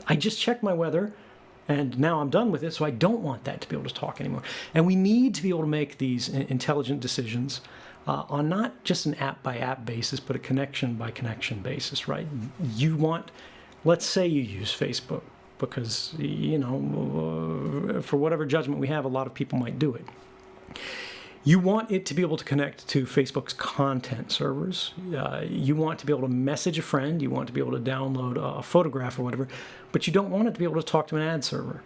I just checked my weather, and now I'm done with it, so I don't want that to be able to talk anymore. And we need to be able to make these intelligent decisions on not just an app-by-app basis, but a connection-by-connection basis, right? You want, let's say you use Facebook, because, for whatever judgment we have, a lot of people might do it. You want it to be able to connect to Facebook's content servers. You want to be able to message a friend. You want to be able to download a photograph or whatever, but you don't want it to be able to talk to an ad server.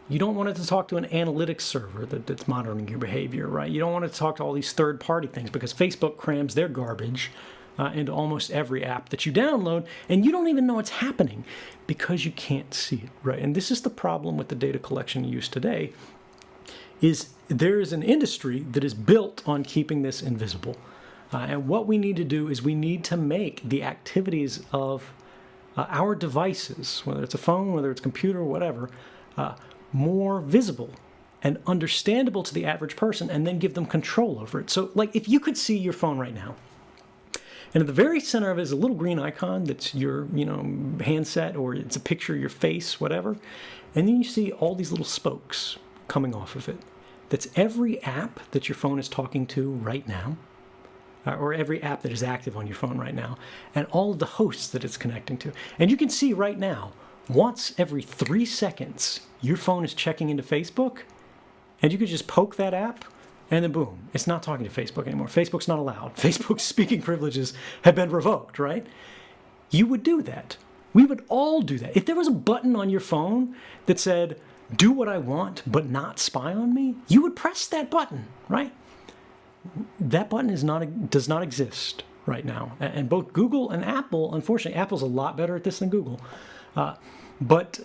You don't want it to talk to an analytics server that's monitoring your behavior, right? You don't want it to talk to all these third-party things, because Facebook crams their garbage into almost every app that you download, and you don't even know it's happening because you can't see it, right? And this is the problem with the data collection use today, is there is an industry that is built on keeping this invisible. And what we need to do is we need to make the activities of our devices, whether it's a phone, whether it's a computer, whatever, more visible and understandable to the average person, and then give them control over it. So, like, if you could see your phone right now, and at the very center of it is a little green icon that's your, handset, or it's a picture of your face, whatever, and then you see all these little spokes coming off of it. That's every app that your phone is talking to right now, or every app that is active on your phone right now, and all of the hosts that it's connecting to. And you can see right now, once every 3 seconds, your phone is checking into Facebook, and you could just poke that app, and then boom, it's not talking to Facebook anymore. Facebook's not allowed. Facebook's speaking privileges have been revoked, right? You would do that. We would all do that. If there was a button on your phone that said, do what I want, but not spy on me, you would press that button, right? That button does not exist right now. And both Google and Apple, unfortunately, Apple's a lot better at this than Google, but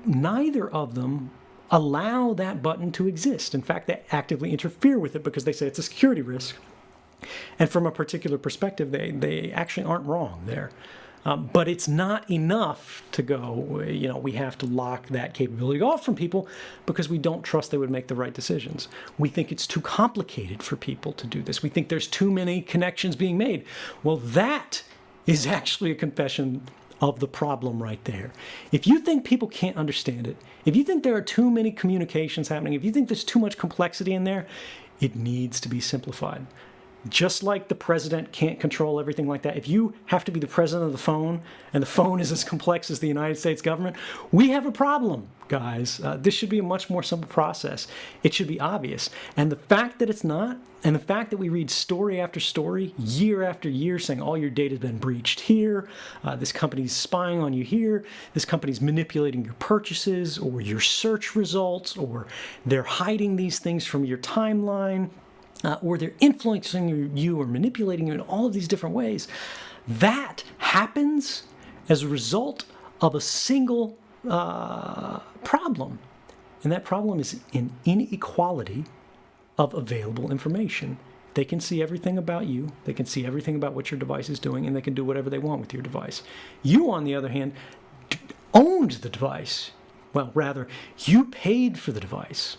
neither of them allow that button to exist. In fact, they actively interfere with it because they say it's a security risk. And from a particular perspective, they actually aren't wrong there. But it's not enough to go, we have to lock that capability off from people because we don't trust they would make the right decisions. We think it's too complicated for people to do this. We think there's too many connections being made. Well, that is actually a confession of the problem right there. If you think people can't understand it, if you think there are too many communications happening, if you think there's too much complexity in there, it needs to be simplified. Just like the president can't control everything like that, if you have to be the president of the phone, and the phone is as complex as the United States government, we have a problem, guys. This should be a much more simple process. It should be obvious. And the fact that it's not, and the fact that we read story after story, year after year, saying all your data has been breached here, this company's spying on you here, this company's manipulating your purchases or your search results, or they're hiding these things from your timeline, or they're influencing you or manipulating you in all of these different ways, that happens as a result of a single problem. And that problem is an inequality of available information. They can see everything about you, they can see everything about what your device is doing, and they can do whatever they want with your device. You, on the other hand, owned the device. Well, rather, you paid for the device.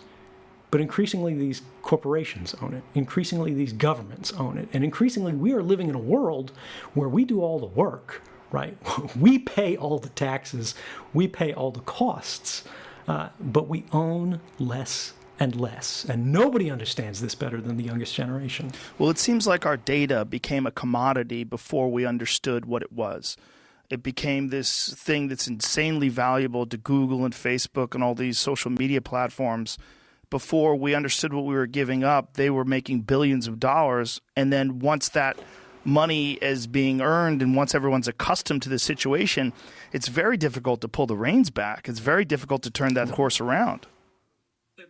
But increasingly, these corporations own it. Increasingly, these governments own it. And increasingly, we are living in a world where we do all the work, right? We pay all the taxes. We pay all the costs. But we own less and less. And nobody understands this better than the youngest generation. Well, it seems like our data became a commodity before we understood what it was. It became this thing that's insanely valuable to Google and Facebook and all these social media platforms. Before we understood what we were giving up, they were making billions of dollars. And then once that money is being earned and once everyone's accustomed to the situation, it's very difficult to pull the reins back. It's very difficult to turn that horse around.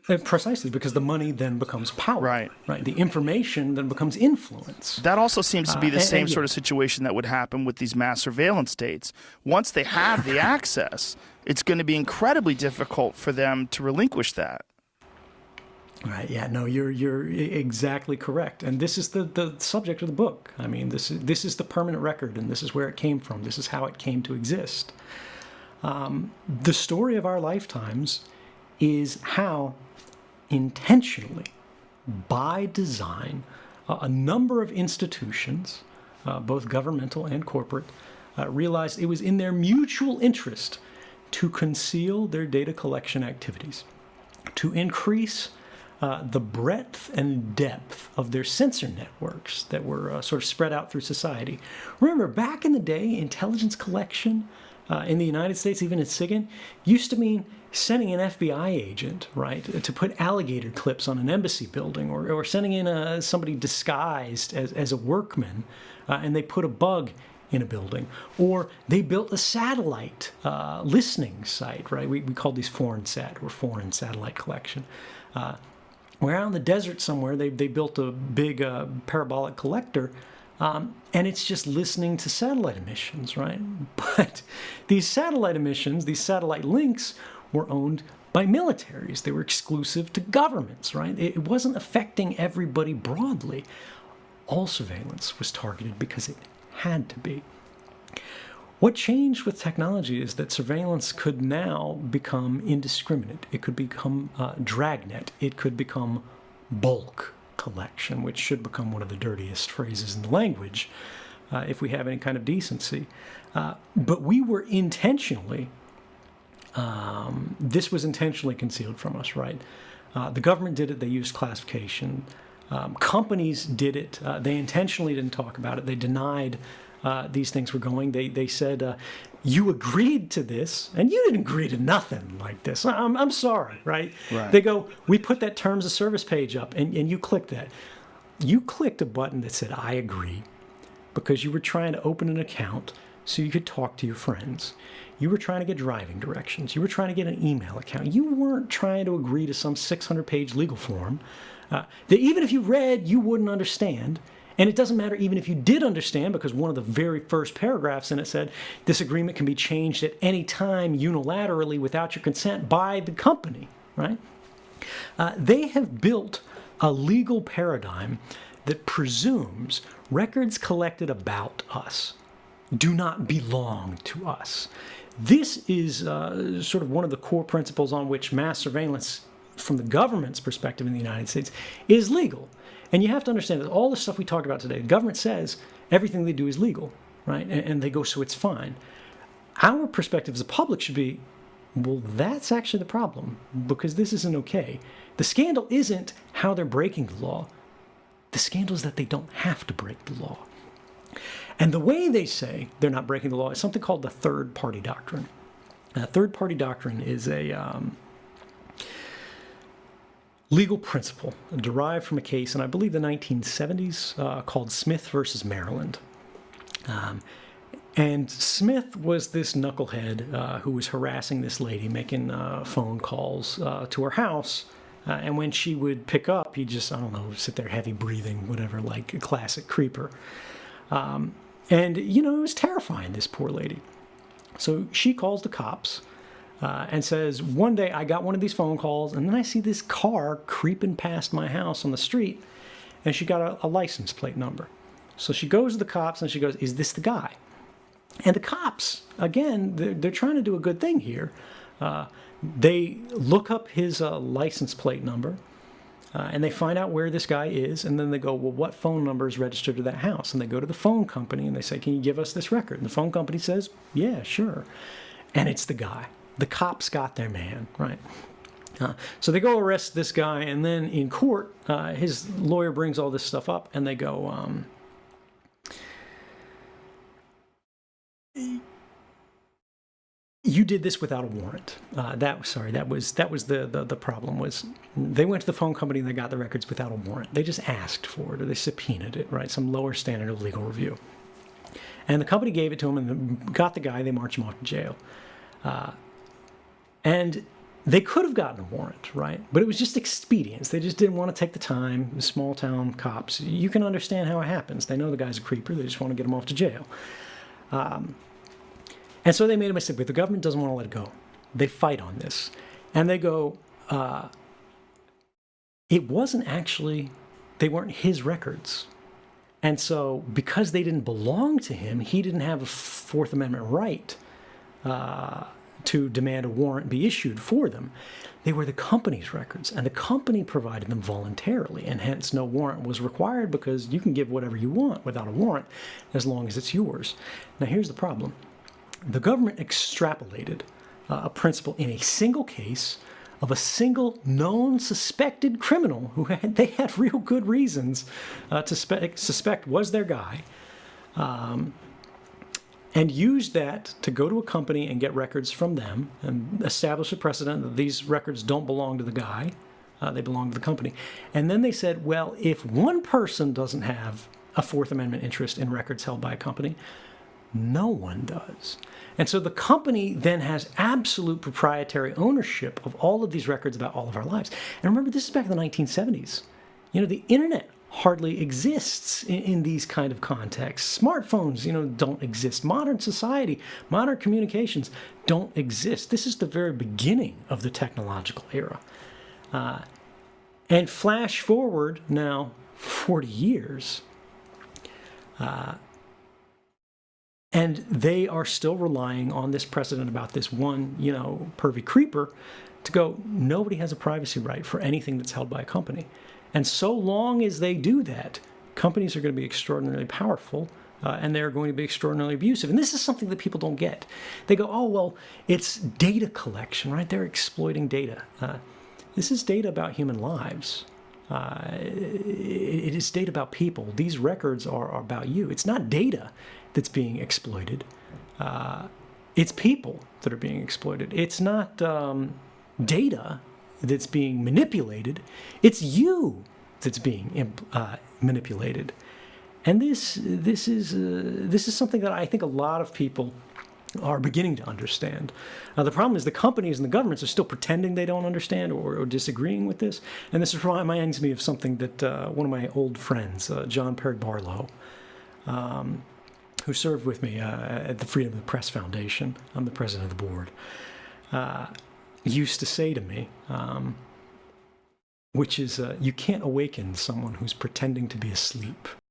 Precisely, because the money then becomes power. Right. The information then becomes influence. That also seems to be the same sort of situation that would happen with these mass surveillance states. Once they have the access, it's going to be incredibly difficult for them to relinquish that. Right. Yeah. No, you're exactly correct. And this is the subject of the book. I mean, this is the permanent record, and this is where it came from. This is how it came to exist. The story of our lifetimes is how intentionally, by design, a number of institutions, both governmental and corporate, realized it was in their mutual interest to conceal their data collection activities, to increase the breadth and depth of their sensor networks that were sort of spread out through society. Remember, back in the day, intelligence collection in the United States, even in SIGINT, used to mean sending an FBI agent, right, to put alligator clips on an embassy building, or sending in somebody disguised as a workman, and they put a bug in a building. Or they built a satellite listening site, right? We call these FORNSAT, or foreign satellite collection. Where out in the desert somewhere, they built a big parabolic collector, and it's just listening to satellite emissions, right? But these satellite emissions, these satellite links, were owned by militaries. They were exclusive to governments, right? It wasn't affecting everybody broadly. All surveillance was targeted because it had to be. What changed with technology is that surveillance could now become indiscriminate. It could become dragnet. It could become bulk collection, which should become one of the dirtiest phrases in the language if we have any kind of decency. But we were intentionally, this was intentionally concealed from us, right? The government did it. They used classification. Companies did it. They intentionally didn't talk about it. They denied these things were going. They said, you agreed to this, and you didn't agree to nothing like this. I'm sorry, right? They go, we put that terms of service page up, and you clicked that. You clicked a button that said, I agree, because you were trying to open an account so you could talk to your friends. You were trying to get driving directions. You were trying to get an email account. You weren't trying to agree to some 600-page legal form that even if you read, you wouldn't understand. And it doesn't matter even if you did understand, because one of the very first paragraphs in it said, this agreement can be changed at any time unilaterally without your consent by the company, right? They have built a legal paradigm that presumes records collected about us do not belong to us. This is sort of one of the core principles on which mass surveillance from the government's perspective in the United States is legal. And you have to understand that all the stuff we talk about today, the government says everything they do is legal, right? And they go, so it's fine. Our perspective as a public should be, well, that's actually the problem, because this isn't okay. The scandal isn't how they're breaking the law. The scandal is that they don't have to break the law. And the way they say they're not breaking the law is something called the third-party doctrine. Third-party doctrine is a legal principle derived from a case in, I believe, the 1970s called Smith versus Maryland. And Smith was this knucklehead who was harassing this lady, making phone calls to her house. And when she would pick up, he'd just, I don't know, sit there heavy breathing, whatever, like a classic creeper. And, you know, it was terrifying, this poor lady. So she calls the cops. And says, one day I got one of these phone calls, and then I see this car creeping past my house on the street, and she got a license plate number. So she goes to the cops, and she goes, is this the guy? And the cops, again, they're trying to do a good thing here. They look up his license plate number, and they find out where this guy is, and then they go, well, what phone number is registered to that house? And they go to the phone company, and they say, can you give us this record? And the phone company says, yeah, sure. And it's the guy. The cops got their man, right? So they go arrest this guy, and then in court, his lawyer brings all this stuff up, and they go, you did this without a warrant. That was the problem. Was they went to the phone company and they got the records without a warrant. They just asked for it, or they subpoenaed it, right? Some lower standard of legal review. And the company gave it to him and got the guy. They marched him off to jail. And they could have gotten a warrant, right? But it was just expedience. They just didn't want to take the time. The small town cops, you can understand how it happens. They know the guy's a creeper. They just want to get him off to jail. And so they made a mistake, but the government doesn't want to let it go. They fight on this. And they go, it wasn't actually, they weren't his records. And so because they didn't belong to him, he didn't have a Fourth Amendment right to demand a warrant be issued for them. They were the company's records, and the company provided them voluntarily, and hence no warrant was required, because you can give whatever you want without a warrant as long as it's yours. Now here's the problem. The government extrapolated a principle in a single case of a single known suspected criminal who they had real good reasons to suspect was their guy, and used that to go to a company and get records from them and establish a precedent that these records don't belong to the guy, they belong to the company. And then they said, well, if one person doesn't have a Fourth Amendment interest in records held by a company, no one does. And so the company then has absolute proprietary ownership of all of these records about all of our lives. And remember, this is back in the 1970s. The internet hardly exists in these kind of contexts. Smartphones, don't exist. Modern society, modern communications don't exist. This is the very beginning of the technological era. And flash forward now 40 years, and they are still relying on this precedent about this one, pervy creeper to go, nobody has a privacy right for anything that's held by a company. And so long as they do that, companies are going to be extraordinarily powerful, and they're going to be extraordinarily abusive. And this is something that people don't get. They go, oh, well, it's data collection, right? They're exploiting data. This is data about human lives. It is data about people. These records are about you. It's not data that's being exploited. It's people that are being exploited. It's not data that's being manipulated. It's you that's being manipulated. And this is something that I think a lot of people are beginning to understand. The problem is the companies and the governments are still pretending they don't understand or disagreeing with this. And this reminds me of something that one of my old friends, John Perry Barlow, who served with me at the Freedom of the Press Foundation, I'm the president of the board, used to say to me, which is, you can't awaken someone who's pretending to be asleep.